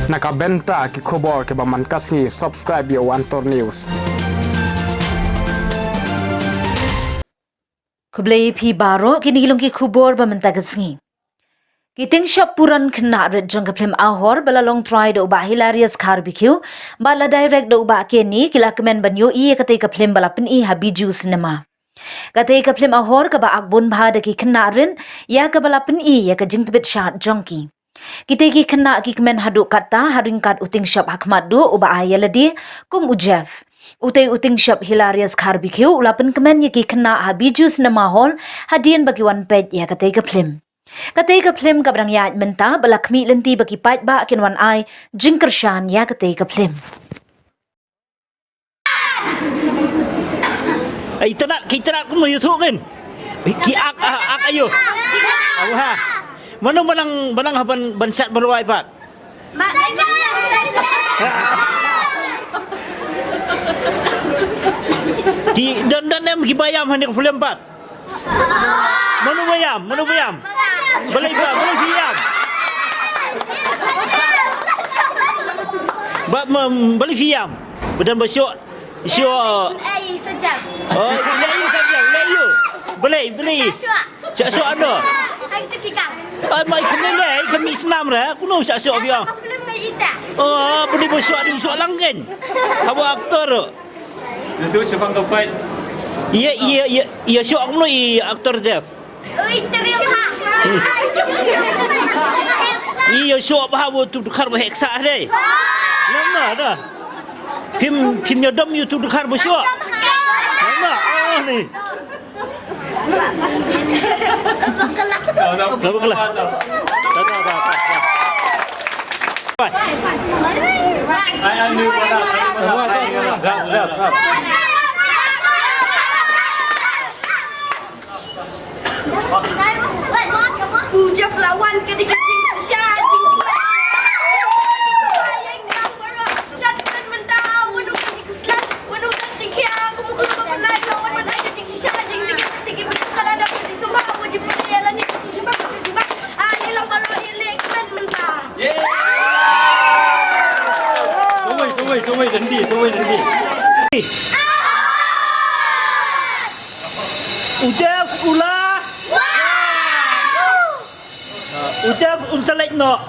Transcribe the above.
Nakabenta ki khobor ke baman kasngi subscribe yo Antor News. Kublai pi baro kini hilong ki khubor bamenta kasngi. Kiting shop puran khynnah red jong kaplem ahor bala long try do ba hilarious barbecue bala direct do ba keni kila kemen banyo I kate kaplem bala pin I ha Bijou cinema. Kate kaplem ahor ka ba agbon bha de ki khynnah ren ya ka bala pin I ya ka jingtbit shat jongki. Kita ki khynnah ki kemen hadu kata haring kat uting shop hakmat do uba ayaladi kum ujef. Uting shop hilarious barbecue ulapan kemen ya ki khynnah ha Bijou cinema hall hadian bagi one page ya kate kaplem. Katay kaplem kabrang yaad menta balakmi lenti bagi pait ba akin wan ay jingkershan ya katay kaplem. Ay kita nak kuno YouTube kan. Ki ak ayo. Abu ha. Mana banang haban bansat berwai pat. Ki dan em ki bayam hanik film pat. Mana bayam? Boleh bayam. Boleh bayam. Badan besok show. Oh, leyu. Boleh. Show ano? Ay, mai kami senam dah. Aku nak show biar. Oh, boleh besok lang kan. Kamu aktor. Itu siapa kau fight? Iya show aku no aktor Jeff. Iya show apa tu tukar baheksa deh. Lama dah. Pim nyodom you tu tukar besok. Lama. Oh ni. Apa kelah? I knew Puja flawan ke di kecing Shah jing sayang number chatkan mentah wanu kecing kuslan wanu kecing kia aku mukul penai lawan penai kecing Shah jing di kecing kalau ada di semua wajib jalan ni siapa di mana ni lambar elek men mentah Tunggu nanti. Udah ulah. Ucap unsalek no.